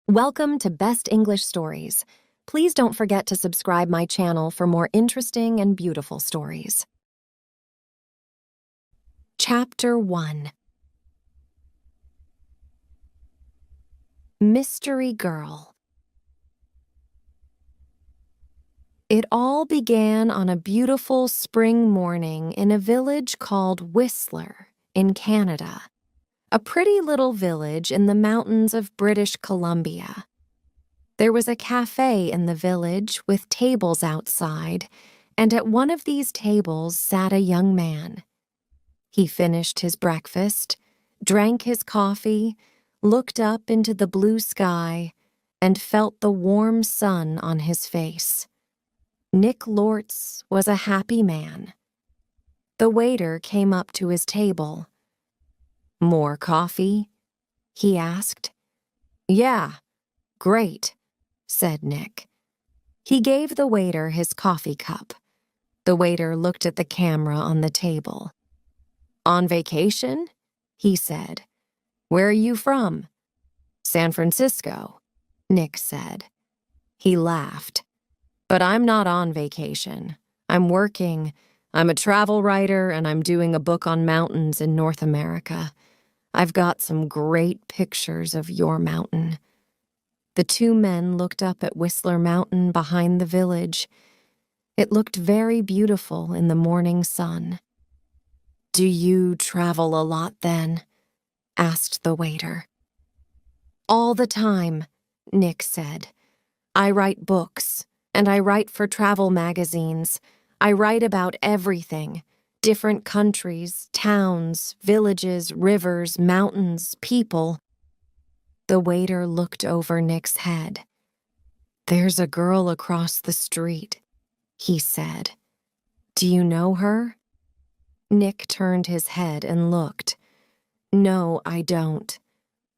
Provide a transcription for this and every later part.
Welcome to Best English Stories. Please don't forget to subscribe my channel for more interesting and beautiful stories. Chapter 1. Mystery Girl. It all began on a beautiful spring morning in a village called Whistler in Canada, a pretty little village in the mountains of British Columbia. There was a cafe in the village with tables outside, and at one of these tables sat a young man. He finished his breakfast, drank his coffee, looked up into the blue sky, and felt the warm sun on his face. Nick Lortz was a happy man. The waiter came up to his table. "More coffee?" he asked. "Yeah, great," said Nick. He gave the waiter his coffee cup. The waiter looked at the camera on the table. "On vacation?" he said. "Where are you from?" "San Francisco," Nick said. He laughed. "But I'm not on vacation. I'm working. I'm a travel writer, and I'm doing a book on mountains in North America. I've got some great pictures of your mountain." The two men looked up at Whistler Mountain behind the village. It looked very beautiful in the morning sun. "Do you travel a lot then?" asked the waiter. "All the time," Nick said. "I write books, and I write for travel magazines. I write about everything. Different countries, towns, villages, rivers, mountains, people." The waiter looked over Nick's head. "There's a girl across the street," he said. "Do you know her?" Nick turned his head and looked. "No, I don't."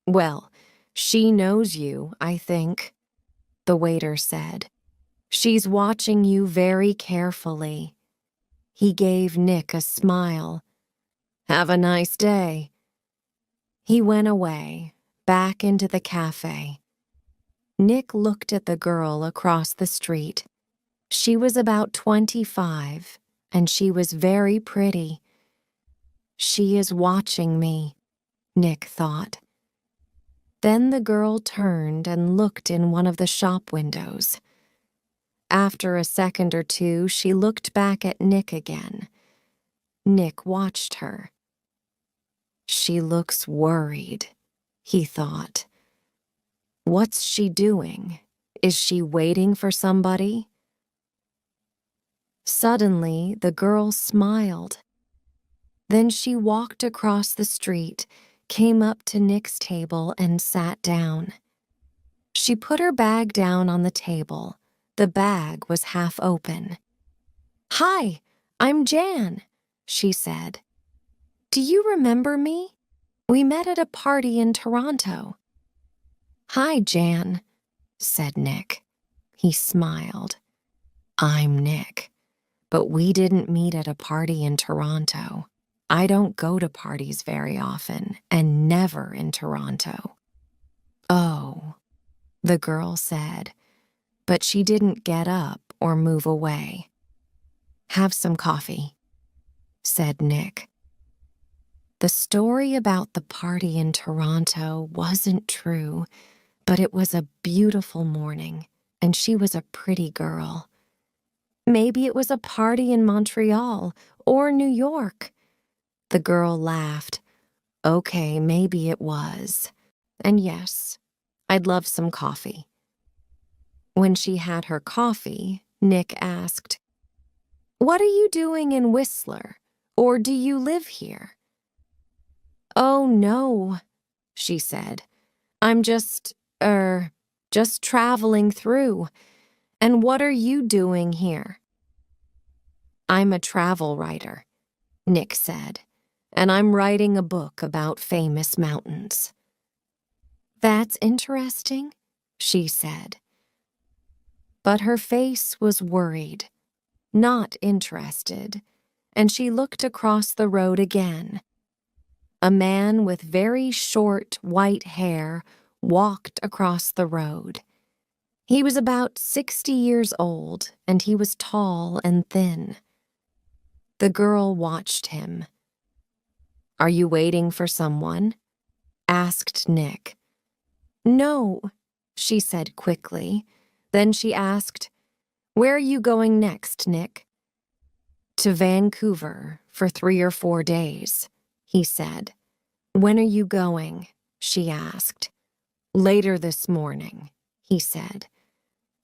"Well, she knows you, I think," the waiter said. "She's watching you very carefully." He gave Nick a smile. "Have a nice day." He went away, back into the cafe. Nick looked at the girl across the street. She was about 25, and she was very pretty. "She is watching me," Nick thought. Then the girl turned and looked in one of the shop windows. After a second or two, she looked back at Nick again. Nick watched her. "She looks worried," he thought. "What's she doing? Is she waiting for somebody?" Suddenly, the girl smiled. Then she walked across the street, came up to Nick's table, and sat down. She put her bag down on the table. The bag was half open. "Hi, I'm Jan," she said. "Do you remember me? We met at a party in Toronto." "Hi, Jan," said Nick. He smiled. "I'm Nick, but we didn't meet at a party in Toronto. I don't go to parties very often, and never in Toronto." "Oh," the girl said, but she didn't get up or move away. "Have some coffee," said Nick. The story about the party in Toronto wasn't true, but it was a beautiful morning, and she was a pretty girl. Maybe it was a party in Montreal or New York. The girl laughed. "Okay, maybe it was. And yes, I'd love some coffee." When she had her coffee, Nick asked, "What are you doing in Whistler? Or do you live here?" "Oh, no," she said. "I'm just traveling through. And what are you doing here?" "I'm a travel writer," Nick said, "and I'm writing a book about famous mountains." "That's interesting," she said. But her face was worried, not interested, and she looked across the road again. A man with very short white hair walked across the road. He was about 60 years old, and he was tall and thin. The girl watched him. "Are you waiting for someone?" asked Nick. "No," she said quickly. Then she asked, "Where are you going next, Nick?" "To Vancouver for 3 or 4 days," he said. "When are you going?" she asked. "Later this morning," he said.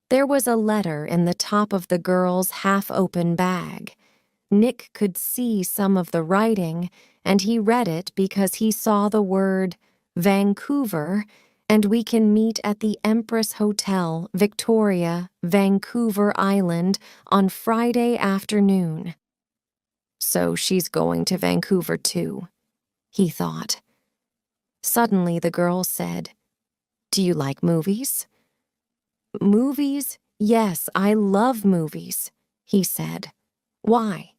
There was a letter in the top of the girl's half-open bag. Nick could see some of the writing, and he read it because he saw the word Vancouver, and "We can meet at the Empress Hotel, Victoria, Vancouver Island, on Friday afternoon." So she's going to Vancouver too, he thought. Suddenly the girl said, "Do you like movies?" "Movies? Yes, I love movies," he said. "Why?"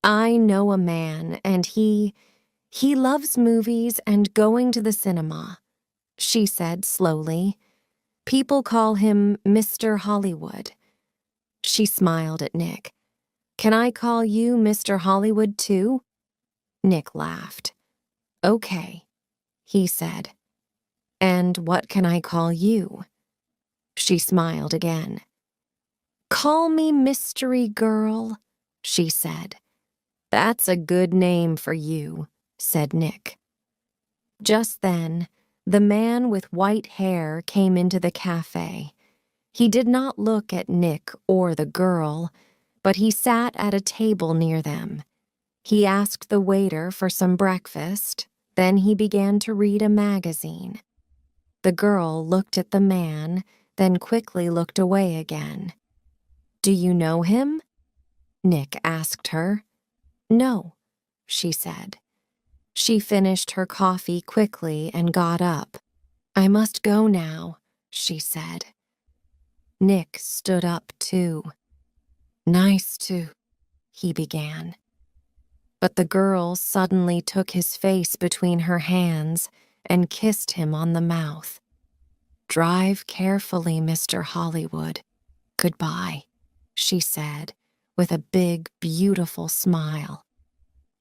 "I know a man, and he loves movies and going to the cinema," she said slowly. "People call him Mr. Hollywood." She smiled at Nick. "Can I call you Mr. Hollywood too?" Nick laughed. "Okay," he said. "And what can I call you?" She smiled again. "Call me Mystery Girl," she said. "That's a good name for you," said Nick. Just then, the man with white hair came into the cafe. He did not look at Nick or the girl, but he sat at a table near them. He asked the waiter for some breakfast, then he began to read a magazine. The girl looked at the man, then quickly looked away again. "Do you know him?" Nick asked her. "No," she said. She finished her coffee quickly and got up. "I must go now," she said. Nick stood up too. "Nice to," he began. But the girl suddenly took his face between her hands and kissed him on the mouth. "Drive carefully, Mr. Hollywood. Goodbye," she said, with a big, beautiful smile.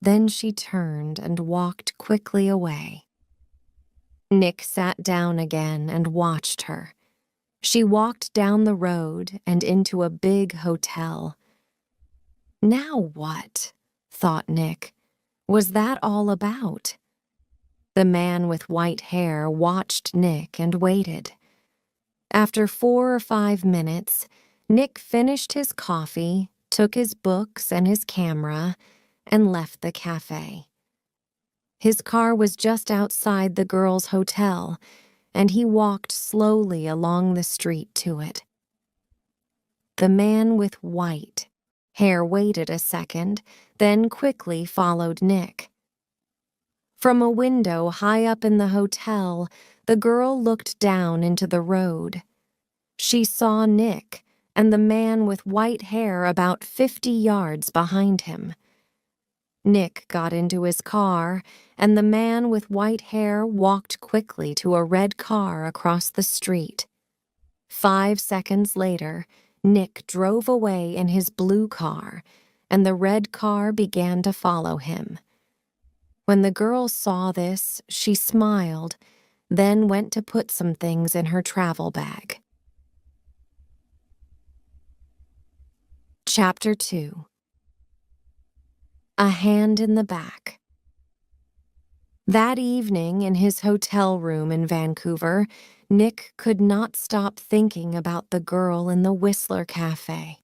Then she turned and walked quickly away. Nick sat down again and watched her. She walked down the road and into a big hotel. Now what, thought Nick, was that all about? The man with white hair watched Nick and waited. After 4 or 5 minutes, Nick finished his coffee, took his books and his camera, and left the cafe. His car was just outside the girls' hotel, and he walked slowly along the street to it. The man with white hair waited a second, then quickly followed Nick. From a window high up in the hotel, the girl looked down into the road. She saw Nick and the man with white hair about 50 yards behind him. Nick got into his car, and the man with white hair walked quickly to a red car across the street. 5 seconds later, Nick drove away in his blue car, and the red car began to follow him. When the girl saw this, she smiled, then went to put some things in her travel bag. Chapter 2. A Hand in the Back. That evening in his hotel room in Vancouver, Nick could not stop thinking about the girl in the Whistler Cafe.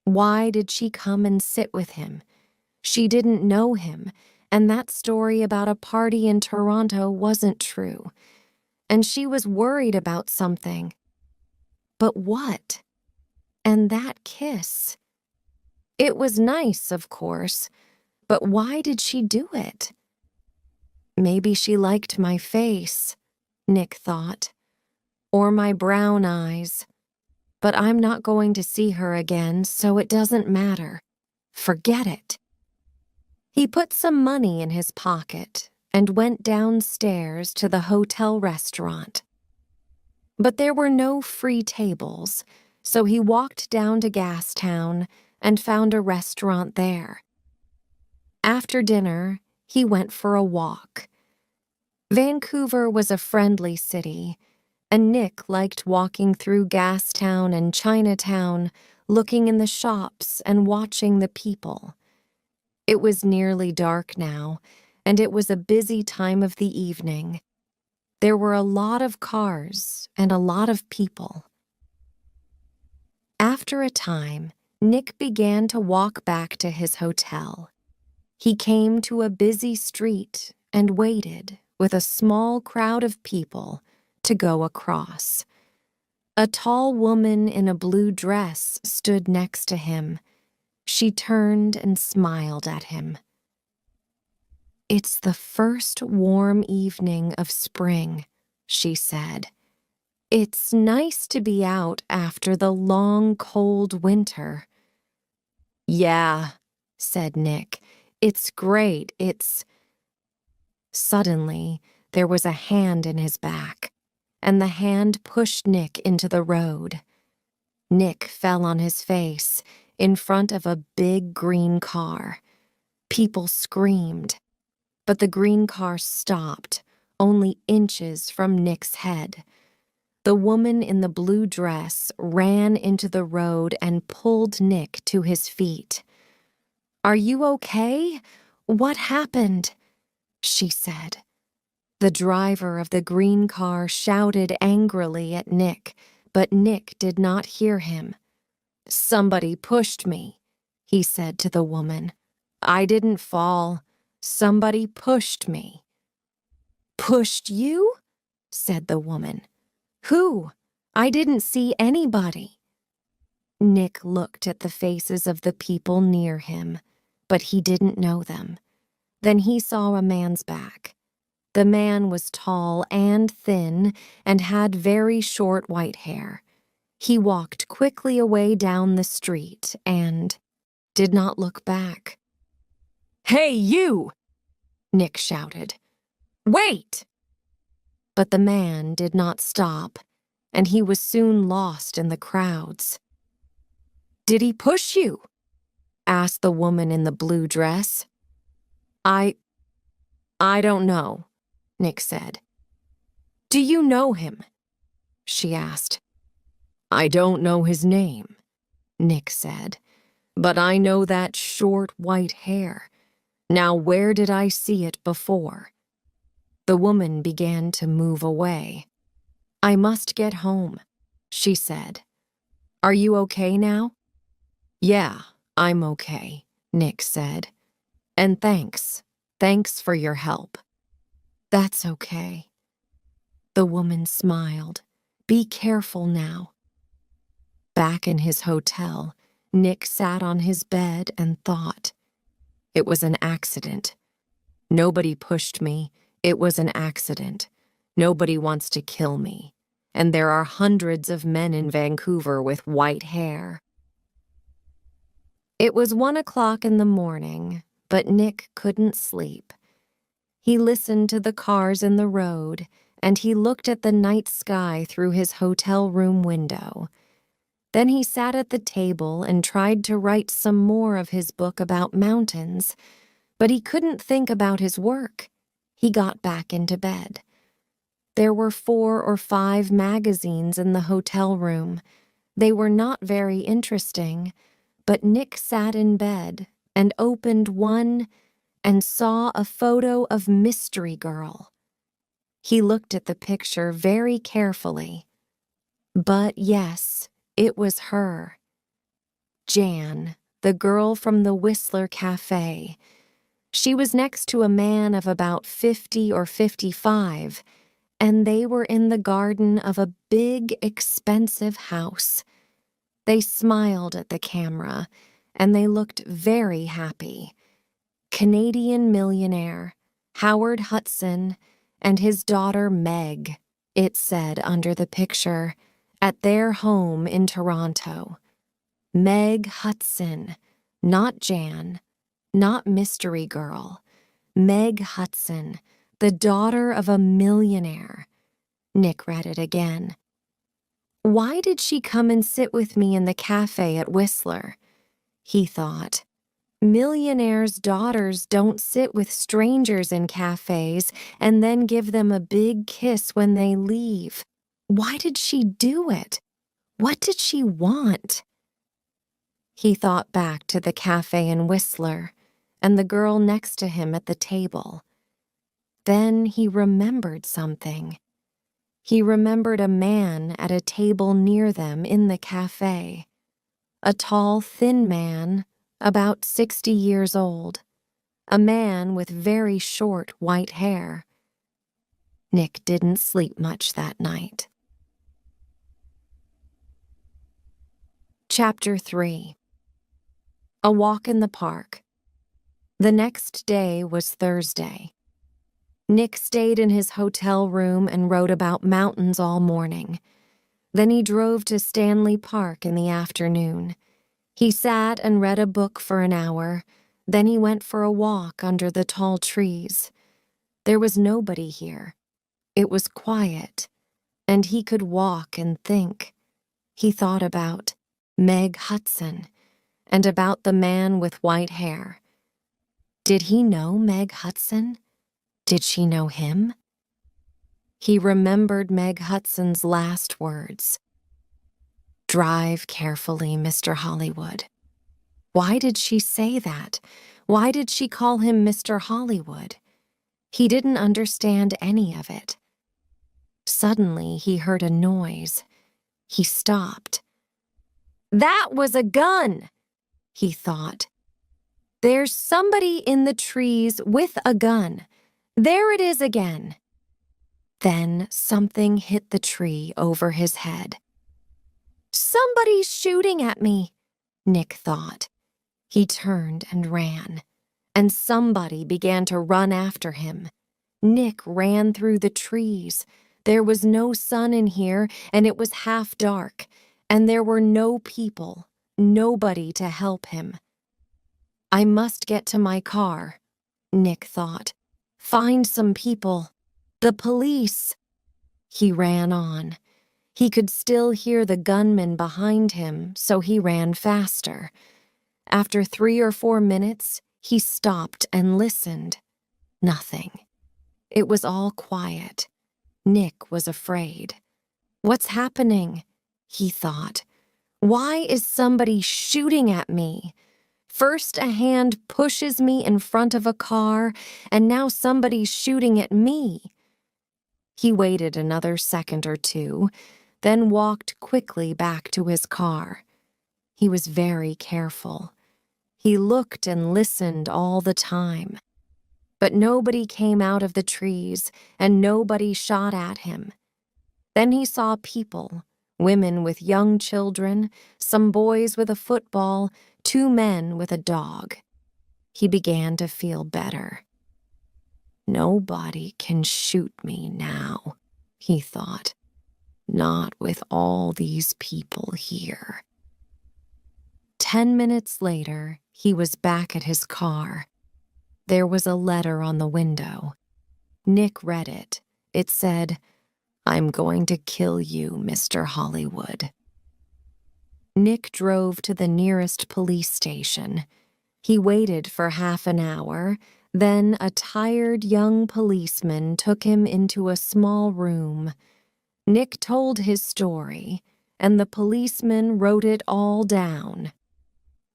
Why did she come and sit with him? She didn't know him, and that story about a party in Toronto wasn't true. And she was worried about something. But what? And that kiss. It was nice, of course, but why did she do it? Maybe she liked my face, Nick thought, or my brown eyes. But I'm not going to see her again, so it doesn't matter. Forget it. He put some money in his pocket and went downstairs to the hotel restaurant. But there were no free tables, so he walked down to Gastown and found a restaurant there. After dinner, he went for a walk. Vancouver was a friendly city, and Nick liked walking through Gastown and Chinatown, looking in the shops and watching the people. It was nearly dark now, and it was a busy time of the evening. There were a lot of cars and a lot of people. After a time, Nick began to walk back to his hotel. He came to a busy street and waited with a small crowd of people to go across. A tall woman in a blue dress stood next to him. She turned and smiled at him. "It's the first warm evening of spring," she said. "It's nice to be out after the long, cold winter." "Yeah," said Nick. "It's great. Suddenly, there was a hand in his back, and the hand pushed Nick into the road. Nick fell on his face in front of a big green car. People screamed, but the green car stopped, only inches from Nick's head. The woman in the blue dress ran into the road and pulled Nick to his feet. "Are you okay? What happened?" she said. The driver of the green car shouted angrily at Nick, but Nick did not hear him. "Somebody pushed me," he said to the woman. "I didn't fall. Somebody pushed me." "Pushed you?" said the woman. "Who? I didn't see anybody." Nick looked at the faces of the people near him, but he didn't know them. Then he saw a man's back. The man was tall and thin and had very short white hair. He walked quickly away down the street and did not look back. "Hey, you!" Nick shouted. "Wait!" But the man did not stop, and he was soon lost in the crowds. "Did he push you?" asked the woman in the blue dress. I don't know," Nick said. "Do you know him?" she asked. "I don't know his name," Nick said, "but I know that short white hair. Now where did I see it before?" The woman began to move away. "I must get home," she said. "Are you okay now?" "Yeah, I'm okay," Nick said. "And thanks for your help." "That's okay." The woman smiled. "Be careful now." Back in his hotel, Nick sat on his bed and thought. It was an accident. Nobody pushed me. It was an accident. Nobody wants to kill me. And there are hundreds of men in Vancouver with white hair. It was 1 o'clock in the morning, but Nick couldn't sleep. He listened to the cars in the road, and he looked at the night sky through his hotel room window. Then he sat at the table and tried to write some more of his book about mountains, but he couldn't think about his work. He got back into bed. There were 4 or 5 magazines in the hotel room. They were not very interesting, but Nick sat in bed and opened one and saw a photo of Mystery Girl. He looked at the picture very carefully. But yes, it was her. Jan, the girl from the Whistler Cafe. She was next to a man of about 50 or 55, and they were in the garden of a big, expensive house. They smiled at the camera, and they looked very happy. Canadian millionaire, Howard Hudson, and his daughter Meg, it said under the picture, at their home in Toronto. Meg Hudson, not Jan, not Mystery Girl. Meg Hudson, the daughter of a millionaire. Nick read it again. Why did she come and sit with me in the cafe at Whistler? He thought. Millionaires' daughters don't sit with strangers in cafes and then give them a big kiss when they leave. Why did she do it? What did she want? He thought back to the cafe in Whistler and the girl next to him at the table. Then he remembered something. He remembered a man at a table near them in the cafe. A tall, thin man, about 60 years old. A man with very short white hair. Nick didn't sleep much that night. Chapter 3. A walk in the park. The next day was Thursday. Nick stayed in his hotel room and wrote about mountains all morning. Then he drove to Stanley Park in the afternoon. He sat and read a book for an hour. Then he went for a walk under the tall trees. There was nobody here. It was quiet, and he could walk and think. He thought about Meg Hudson and about the man with white hair. Did he know Meg Hudson? Did she know him? He remembered Meg Hudson's last words. Drive carefully, Mr. Hollywood. Why did she say that? Why did she call him Mr. Hollywood? He didn't understand any of it. Suddenly, he heard a noise. He stopped. That was a gun, he thought. There's somebody in the trees with a gun. There it is again. Then something hit the tree over his head. Somebody's shooting at me, Nick thought. He turned and ran, and somebody began to run after him. Nick ran through the trees. There was no sun in here, and it was half dark, and there were no people, nobody to help him. I must get to my car, Nick thought. Find some people. The police. He ran on. He could still hear the gunman behind him, so he ran faster. After 3 or 4 minutes, he stopped and listened. Nothing. It was all quiet. Nick was afraid. What's happening? He thought. Why is somebody shooting at me? First a hand pushes me in front of a car, and now somebody's shooting at me. He waited another second or two, then walked quickly back to his car. He was very careful. He looked and listened all the time. But nobody came out of the trees, and nobody shot at him. Then he saw people, women with young children, some boys with a football, 2 men with a dog. He began to feel better. Nobody can shoot me now, he thought. Not with all these people here. 10 minutes later, he was back at his car. There was a letter on the window. Nick read it. It said, I'm going to kill you, Mr. Hollywood. Nick drove to the nearest police station. He waited for half an hour. Then a tired young policeman took him into a small room. Nick told his story, and the policeman wrote it all down.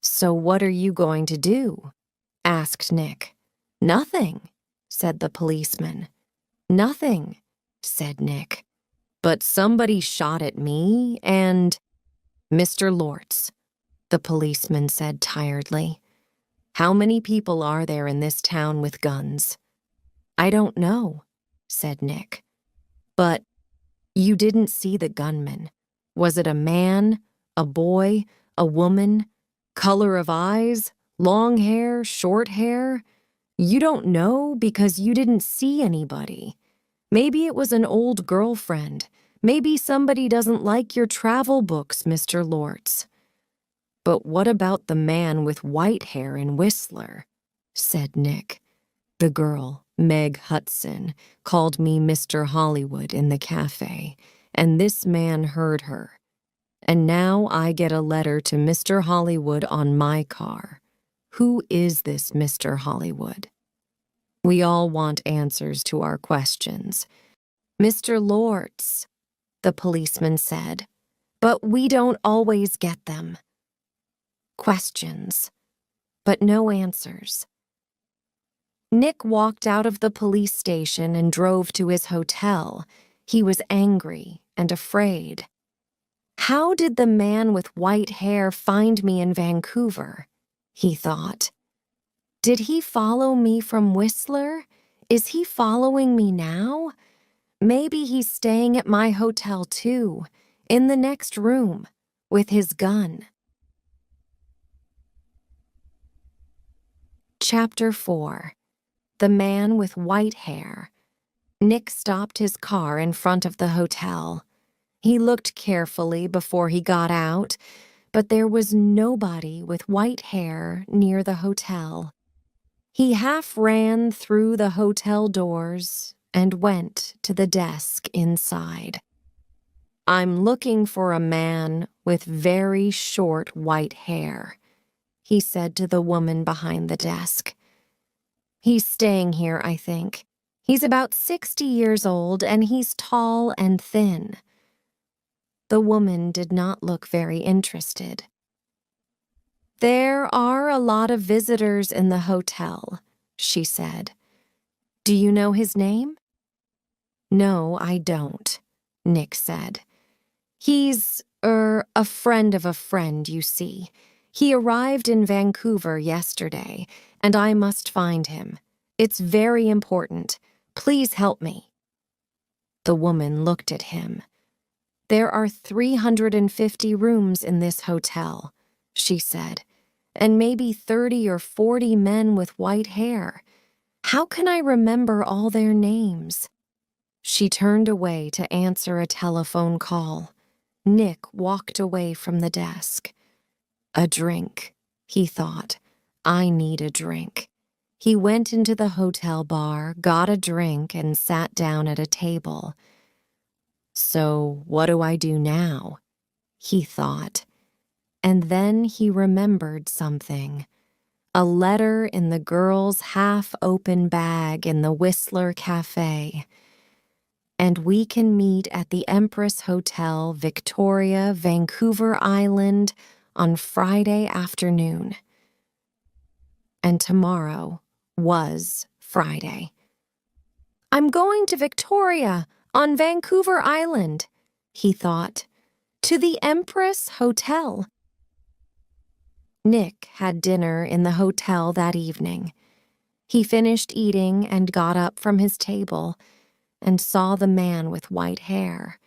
So what are you going to do? Asked Nick. Nothing, said the policeman. Nothing, said Nick. But somebody shot at me and... Mr. Lortz, the policeman said tiredly. How many people are there in this town with guns? I don't know, said Nick. But you didn't see the gunman. Was it a man, a boy, a woman, color of eyes, long hair, short hair? You don't know because you didn't see anybody. Maybe it was an old girlfriend. Maybe somebody doesn't like your travel books, Mr. Lortz. But what about the man with white hair in Whistler? Said Nick. The girl, Meg Hudson, called me Mr. Hollywood in the cafe, and this man heard her. And now I get a letter to Mr. Hollywood on my car. Who is this Mr. Hollywood? We all want answers to our questions. Mr. Lords, the policeman said, but we don't always get them. Questions, but no answers. Nick walked out of the police station and drove to his hotel. He was angry and afraid. How did the man with white hair find me in Vancouver? He thought. Did he follow me from Whistler? Is he following me now? Maybe he's staying at my hotel too, in the next room, with his gun. Chapter 4. The Man with White Hair. Nick stopped his car in front of the hotel. He looked carefully before he got out, but there was nobody with white hair near the hotel. He half ran through the hotel doors and went to the desk inside. I'm looking for a man with very short white hair, he said to the woman behind the desk. He's staying here, I think. He's about 60 years old and he's tall and thin. The woman did not look very interested. There are a lot of visitors in the hotel, she said. Do you know his name? No, I don't, Nick said. He's, a friend of a friend, you see. He arrived in Vancouver yesterday, and I must find him. It's very important. Please help me. The woman looked at him. There are 350 rooms in this hotel, she said, and maybe 30 or 40 men with white hair. How can I remember all their names? She turned away to answer a telephone call. Nick walked away from the desk. A drink, he thought. I need a drink. He went into the hotel bar, got a drink, and sat down at a table. So what do I do now? He thought. And then he remembered something. A letter in the girl's half-open bag in the Whistler Cafe. And we can meet at the Empress Hotel, Victoria, Vancouver Island, on Friday afternoon. And tomorrow was Friday. I'm going to Victoria, on Vancouver Island, he thought, to the Empress Hotel. Nick had dinner in the hotel that evening. He finished eating and got up from his table and saw the man with white hair.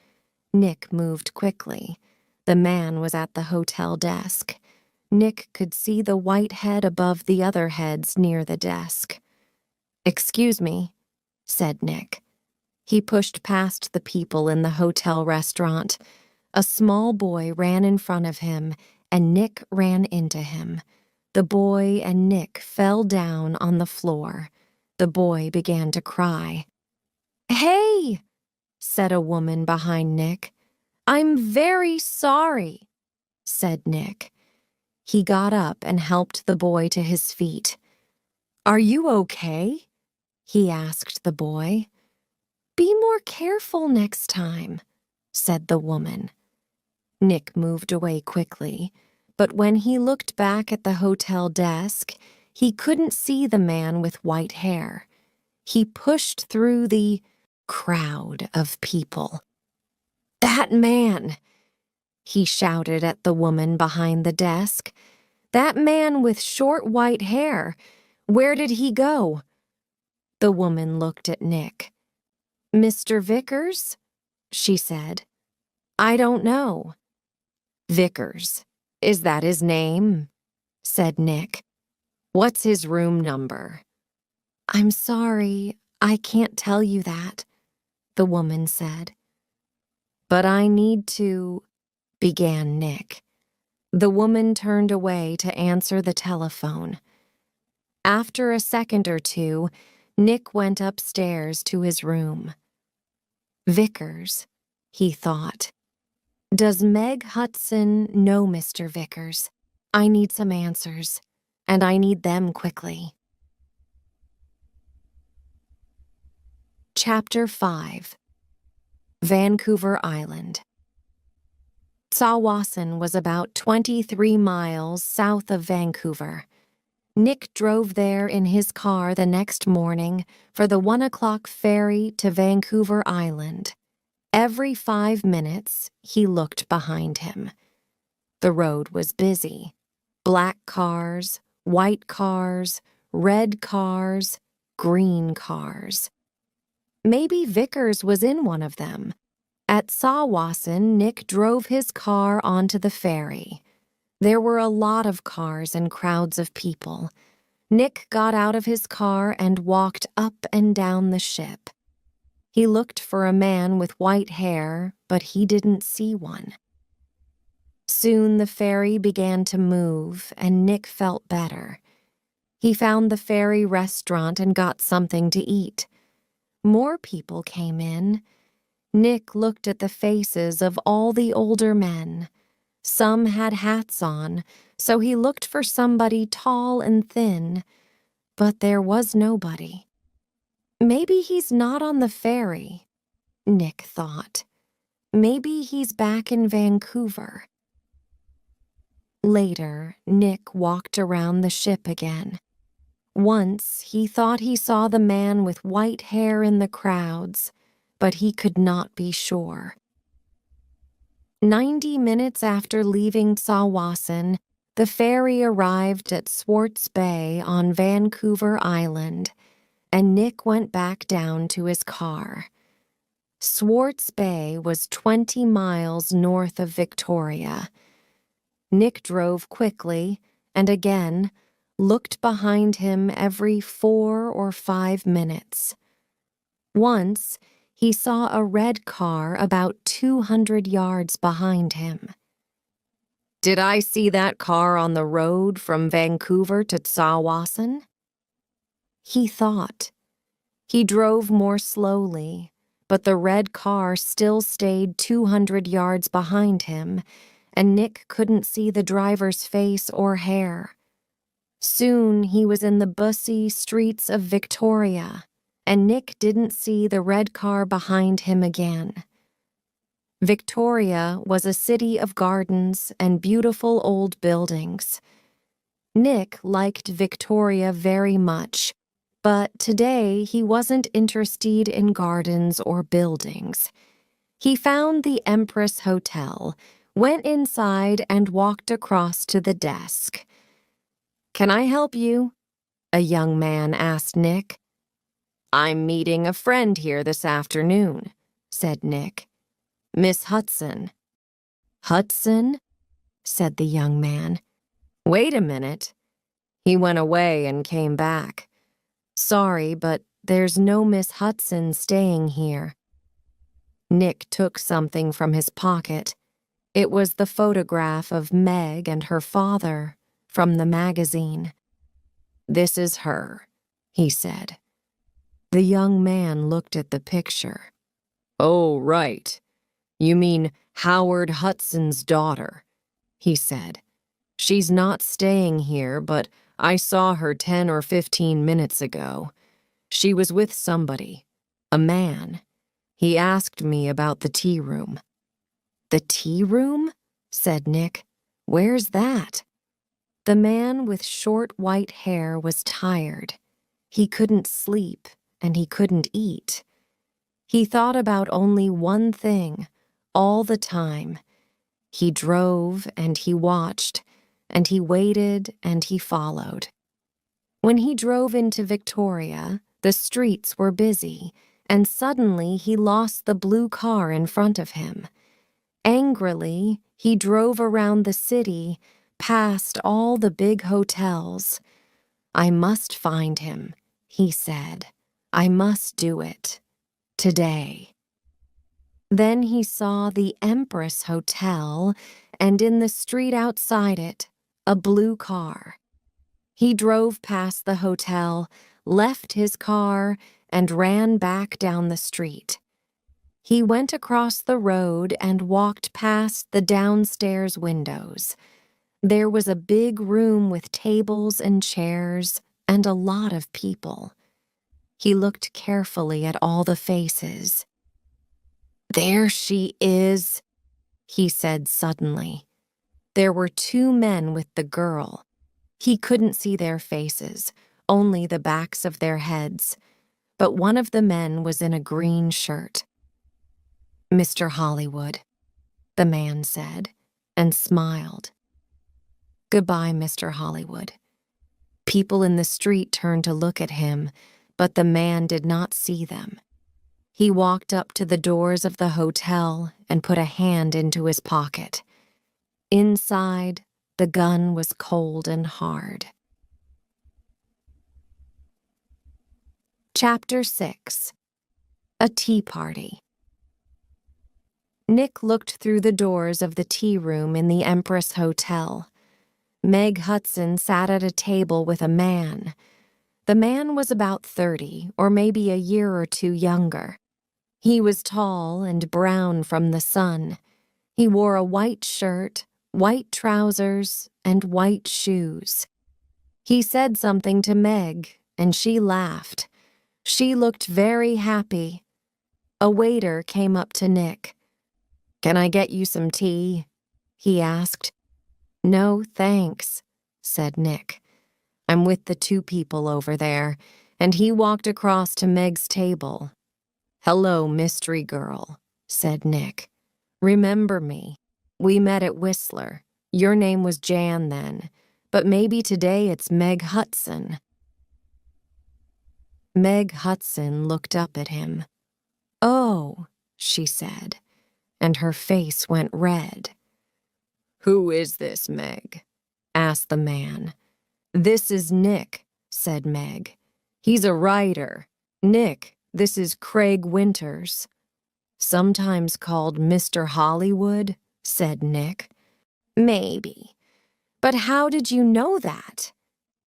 Nick moved quickly. The man was at the hotel desk. Nick could see the white head above the other heads near the desk. Excuse me, said Nick. He pushed past the people in the hotel restaurant. A small boy ran in front of him, and Nick ran into him. The boy and Nick fell down on the floor. The boy began to cry. Hey, said a woman behind Nick. I'm very sorry, said Nick. He got up and helped the boy to his feet. Are you okay? He asked the boy. Be more careful next time, said the woman. Nick moved away quickly, but when he looked back at the hotel desk, he couldn't see the man with white hair. He pushed through the crowd of people. That man, he shouted at the woman behind the desk. That man with short white hair. Where did he go? The woman looked at Nick. Mr. Vickers? She said. I don't know. Vickers. Is that his name? Said Nick. What's his room number? I'm sorry, I can't tell you that, the woman said. But I need to, began Nick. The woman turned away to answer the telephone. After a second or two, Nick went upstairs to his room. Vickers, he thought. Does Meg Hudson know Mr. Vickers? I need some answers, and I need them quickly. Chapter 5. Vancouver Island. Tsawwassen was about 23 miles south of Vancouver. Nick drove there in his car the next morning for the 1 o'clock ferry to Vancouver Island. Every 5 minutes, he looked behind him. The road was busy. Black cars, white cars, red cars, green cars. Maybe Vickers was in one of them. At Tsawwassen, Nick drove his car onto the ferry. There were a lot of cars and crowds of people. Nick got out of his car and walked up and down the ship. He looked for a man with white hair, but he didn't see one. Soon the ferry began to move, and Nick felt better. He found the ferry restaurant and got something to eat. More people came in. Nick looked at the faces of all the older men. Some had hats on, so he looked for somebody tall and thin, but there was nobody. Maybe he's not on the ferry, Nick thought. Maybe he's back in Vancouver. Later, Nick walked around the ship again. Once, he thought he saw the man with white hair in the crowds, but he could not be sure. 90 minutes after leaving Tsawwassen, the ferry arrived at Swartz Bay on Vancouver Island, and Nick went back down to his car. Swartz Bay was 20 miles north of Victoria. Nick drove quickly and again looked behind him every 4 or 5 minutes. Once, he saw a red car about 200 yards behind him. Did I see that car on the road from Vancouver to Tsawwassen? He thought. He drove more slowly, but the red car still stayed 200 yards behind him, and Nick couldn't see the driver's face or hair. Soon he was in the busy streets of Victoria, and Nick didn't see the red car behind him again. Victoria was a city of gardens and beautiful old buildings. Nick liked Victoria very much, but today he wasn't interested in gardens or buildings. He found the Empress Hotel, went inside and walked across to the desk. "Can I help you?" a young man asked Nick. "I'm meeting a friend here this afternoon," said Nick. "Miss Hudson." "Hudson?" said the young man. "Wait a minute." He went away and came back. "Sorry, but there's no Miss Hudson staying here." Nick took something from his pocket. It was the photograph of Meg and her father from the magazine. "This is her," he said. The young man looked at the picture. "Oh, right. You mean Howard Hudson's daughter," he said. "She's not staying here, but I saw her 10 or 15 minutes ago. She was with somebody, a man. He asked me about the tea room." "The tea room?" said Nick. "Where's that?" The man with short white hair was tired. He couldn't sleep, and he couldn't eat. He thought about only one thing, all the time. He drove, and he watched, and he waited, and he followed. When he drove into Victoria, the streets were busy, and suddenly he lost the blue car in front of him. Angrily, he drove around the city, past all the big hotels. "I must find him," he said. "I must do it. Today." Then he saw the Empress Hotel, and in the street outside it, a blue car. He drove past the hotel, left his car, and ran back down the street. He went across the road and walked past the downstairs windows. There was a big room with tables and chairs and a lot of people. He looked carefully at all the faces. "There she is," he said suddenly. There were two men with the girl. He couldn't see their faces, only the backs of their heads, but one of the men was in a green shirt. "Mr. Hollywood," the man said, and smiled. "Goodbye, Mr. Hollywood." People in the street turned to look at him, but the man did not see them. He walked up to the doors of the hotel and put a hand into his pocket. Inside, the gun was cold and hard. Chapter 6. A Tea Party. Nick looked through the doors of the tea room in the Empress Hotel. Meg Hudson sat at a table with a man. The man was about 30, or maybe a year or two younger. He was tall and brown from the sun. He wore a white shirt, white trousers, and white shoes. He said something to Meg, and she laughed. She looked very happy. A waiter came up to Nick. "Can I get you some tea?" he asked. "No, thanks," said Nick. "I'm with the two people over there," and he walked across to Meg's table. "Hello, mystery girl," said Nick. "Remember me? We met at Whistler. Your name was Jan then, but maybe today it's Meg Hudson." Meg Hudson looked up at him. "Oh," she said, and her face went red. "Who is this, Meg?" asked the man. "This is Nick," said Meg. "He's a writer. Nick, this is Craig Winters." "Sometimes called Mr. Hollywood," said Nick. "Maybe. But how did you know that?"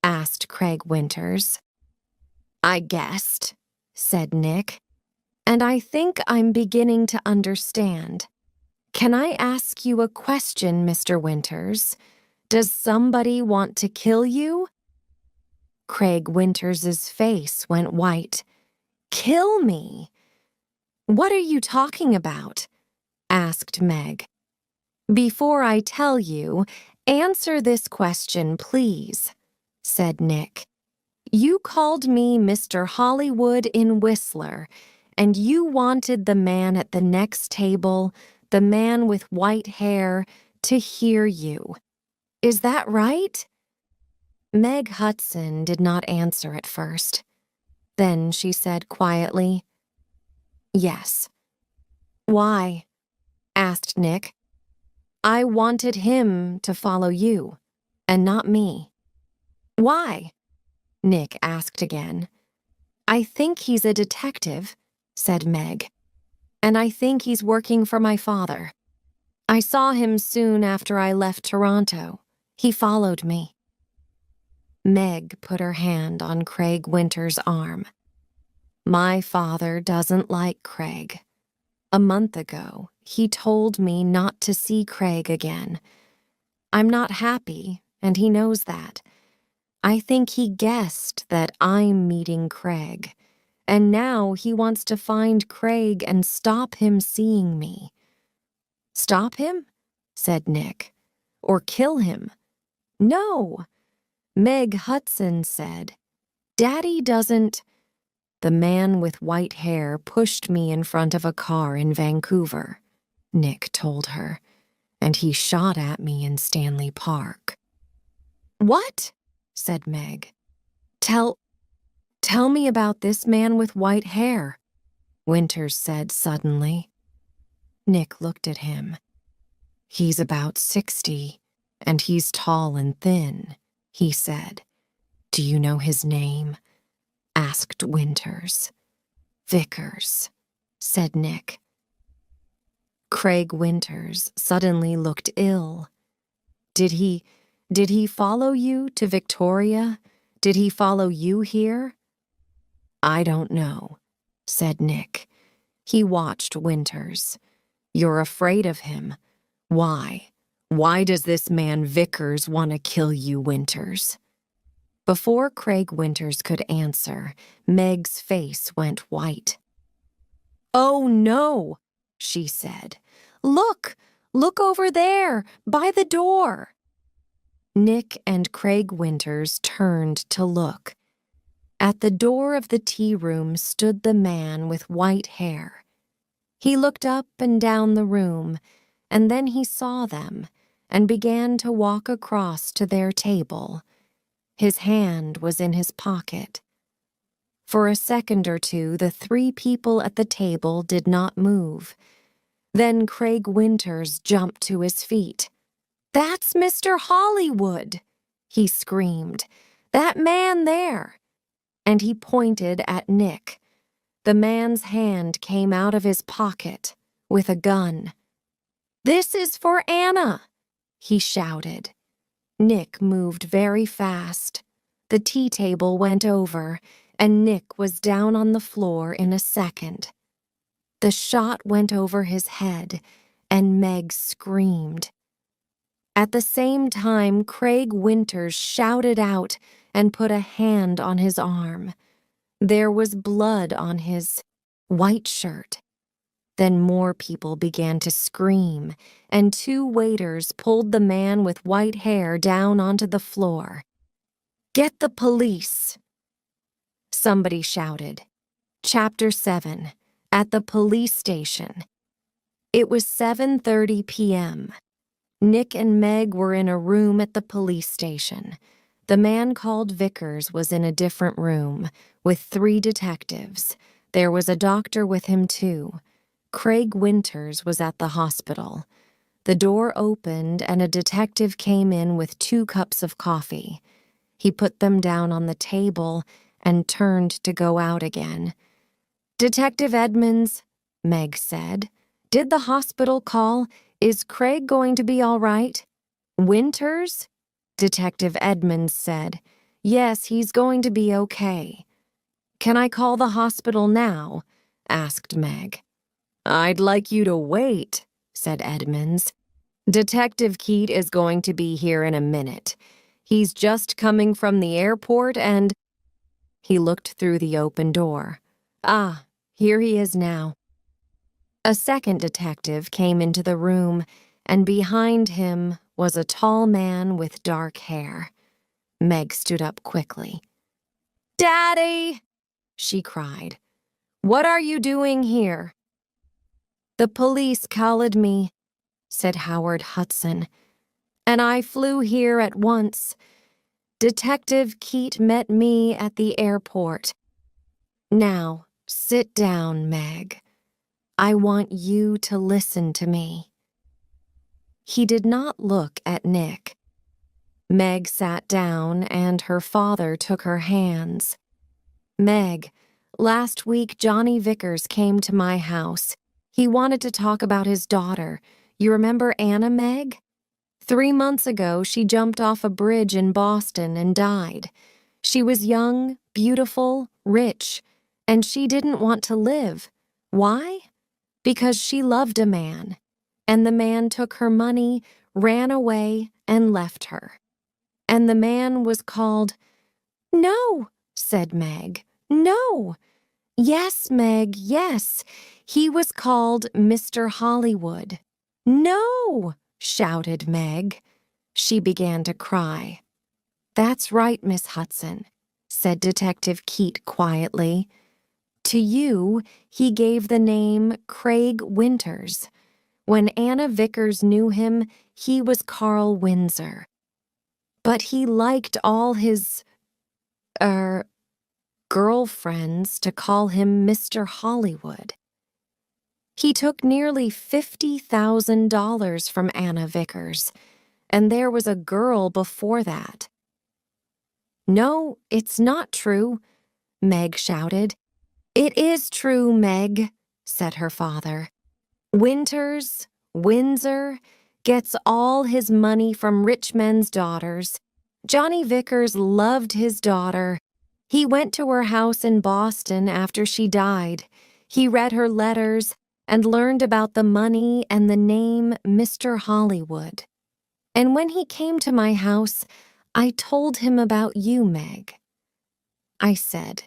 asked Craig Winters. "I guessed," said Nick. "And I think I'm beginning to understand. Can I ask you a question, Mr. Winters? Does somebody want to kill you?" Craig Winters's face went white. "Kill me? What are you talking about?" asked Meg. "Before I tell you, answer this question, please," said Nick. "You called me Mr. Hollywood in Whistler, and you wanted the man at the next table, the man with white hair, to hear you. Is that right?" Meg Hudson did not answer at first. Then she said quietly, "Yes." "Why?" asked Nick. "I wanted him to follow you, and not me." "Why?" Nick asked again. "I think he's a detective," said Meg. "And I think he's working for my father. I saw him soon after I left Toronto. He followed me." Meg put her hand on Craig Winter's arm. "My father doesn't like Craig. A month ago, he told me not to see Craig again. I'm not happy, and he knows that. I think he guessed that I'm meeting Craig, and now he wants to find Craig and stop him seeing me." "Stop him?" said Nick. "Or kill him?" "No," Meg Hudson said. "Daddy doesn't—" "The man with white hair pushed me in front of a car in Vancouver," Nick told her, "and he shot at me in Stanley Park." "What?" said Meg. Tell me about this man with white hair," Winters said suddenly. Nick looked at him. "He's about 60, and he's tall and thin," he said. "Do you know his name?" asked Winters. "Vickers," said Nick. Craig Winters suddenly looked ill. Did he follow you to Victoria? Did he follow you here?" "I don't know," said Nick. He watched Winters. "You're afraid of him. Why? Why does this man Vickers want to kill you, Winters?" Before Craig Winters could answer, Meg's face went white. "Oh, no," she said. Look over there, by the door." Nick and Craig Winters turned to look. At the door of the tea room stood the man with white hair. He looked up and down the room, and then he saw them and began to walk across to their table. His hand was in his pocket. For a second or two, the three people at the table did not move. Then Craig Winters jumped to his feet. "That's Mr. Hollywood!" he screamed. "That man there!" And he pointed at Nick. The man's hand came out of his pocket with a gun. "This is for Anna!" he shouted. Nick moved very fast. The tea table went over, and Nick was down on the floor in a second. The shot went over his head, and Meg screamed. At the same time, Craig Winters shouted out and put a hand on his arm. There was blood on his white shirt. Then more people began to scream, and two waiters pulled the man with white hair down onto the floor. "Get the police!" Somebody shouted. Chapter 7. At the police station. It was 7:30 p.m. Nick and Meg were in a room at the police station. The man called Vickers was in a different room with 3 detectives. There was a doctor with him, too. Craig Winters was at the hospital. The door opened and a detective came in with 2 cups of coffee. He put them down on the table and turned to go out again. "Detective Edmonds," Meg said. "Did the hospital call? Is Craig going to be all right?" "Winters?" Detective Edmonds said. "Yes, he's going to be okay." "Can I call the hospital now?" asked Meg. "I'd like you to wait," said Edmonds. "Detective Keat is going to be here in a minute. He's just coming from the airport and—" He looked through the open door. "Ah, here he is now." A second detective came into the room, and behind him was a tall man with dark hair. Meg stood up quickly. "Daddy!" she cried. "What are you doing here?" "The police called me," said Howard Hudson, "and I flew here at once. Detective Keat met me at the airport. Now, sit down, Meg. I want you to listen to me." He did not look at Nick. Meg sat down and her father took her hands. "Meg, last week Johnny Vickers came to my house. He wanted to talk about his daughter. You remember Anna, Meg? 3 months ago, she jumped off a bridge in Boston and died. She was young, beautiful, rich, and she didn't want to live. Why? Because she loved a man, and the man took her money, ran away, and left her. And the man was called—" "No," said Meg. "No." "Yes, Meg, yes. He was called Mr. Hollywood." "No," shouted Meg. She began to cry. "That's right, Miss Hudson," said Detective Keat quietly. "To you, he gave the name Craig Winters. When Anna Vickers knew him, he was Carl Windsor. But he liked all his, girlfriends to call him Mr. Hollywood. He took nearly $50,000 from Anna Vickers, and there was a girl before that." "No, it's not true," Meg shouted. "It is true, Meg," said her father. "Winters, Windsor, gets all his money from rich men's daughters. Johnny Vickers loved his daughter. He went to her house in Boston after she died. He read her letters and learned about the money and the name Mr. Hollywood. And when he came to my house, I told him about you, Meg. I said,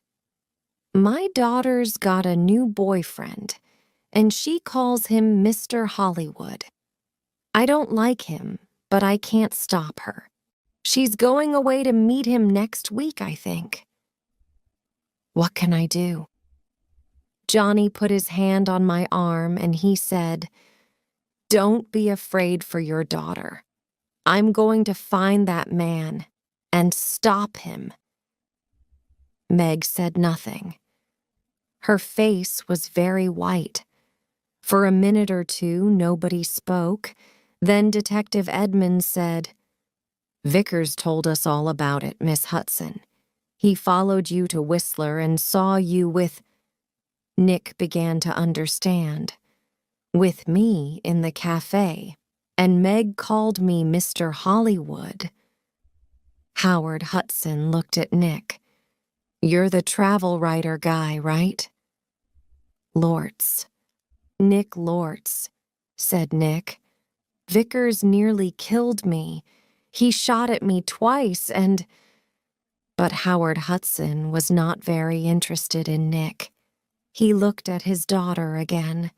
"My daughter's got a new boyfriend, and she calls him Mr. Hollywood. I don't like him, but I can't stop her. She's going away to meet him next week, I think. What can I do?" Johnny put his hand on my arm and he said, "Don't be afraid for your daughter. I'm going to find that man and stop him." Meg said nothing. Her face was very white. For a minute or two, nobody spoke. Then Detective Edmonds said, "Vickers told us all about it, Miss Hudson. He followed you to Whistler and saw you with—" Nick began to understand. "With me in the cafe, and Meg called me Mr. Hollywood." Howard Hudson looked at Nick. "You're the travel writer guy, right?" "Lortz." "Nick Lortz," said Nick. "Vickers nearly killed me. He shot at me twice and—" But Howard Hudson was not very interested in Nick. He looked at his daughter again.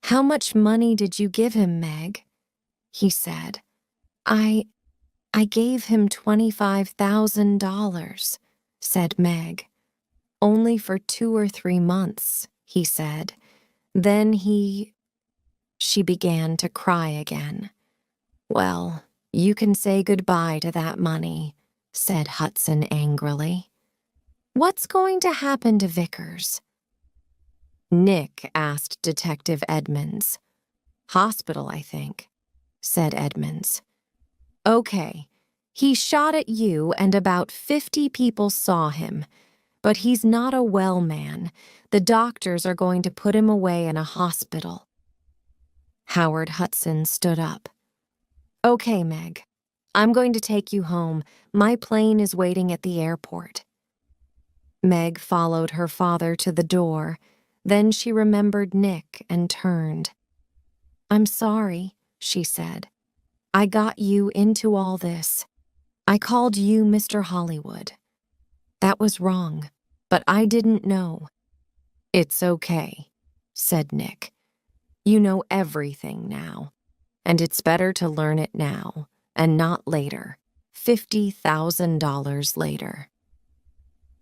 "How much money did you give him, Meg?" he said. I gave him $25,000, said Meg. "Only for 2 or 3 months, he said. Then She began to cry again. "Well, you can say goodbye to that money," said Hudson angrily. "What's going to happen to Vickers?" Nick asked Detective Edmonds. "Hospital, I think," said Edmonds. "Okay, he shot at you and about 50 people saw him, but he's not a well man. The doctors are going to put him away in a hospital." Howard Hudson stood up. "Okay, Meg, I'm going to take you home. My plane is waiting at the airport." Meg followed her father to the door. Then she remembered Nick and turned. "I'm sorry," she said. "I got you into all this. I called you Mr. Hollywood. That was wrong, but I didn't know." "It's okay," said Nick. "You know everything now, and it's better to learn it now and not later, $50,000 later."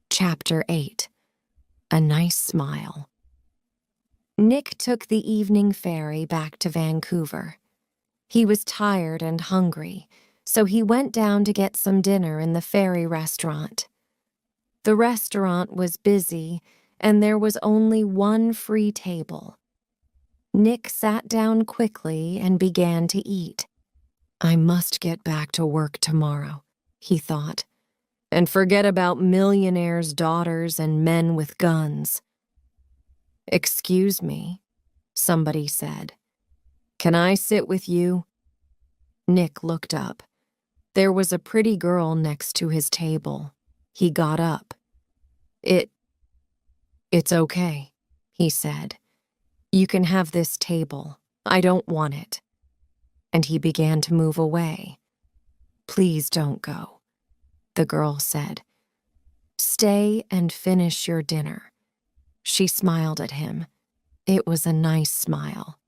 Chapter 8. A Nice Smile. Nick took the evening ferry back to Vancouver. He was tired and hungry, so he went down to get some dinner in the ferry restaurant. The restaurant was busy, and there was only one free table. Nick sat down quickly and began to eat. "I must get back to work tomorrow," he thought, "and forget about millionaires' daughters and men with guns." "Excuse me," somebody said. "Can I sit with you?" Nick looked up. There was a pretty girl next to his table. He got up. It's okay," he said. "You can have this table. I don't want it." And he began to move away. "Please don't go," the girl said. "Stay and finish your dinner." She smiled at him. It was a nice smile.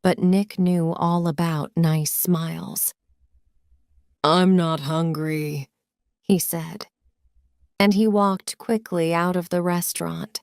But Nick knew all about nice smiles. "I'm not hungry," he said. And he walked quickly out of the restaurant.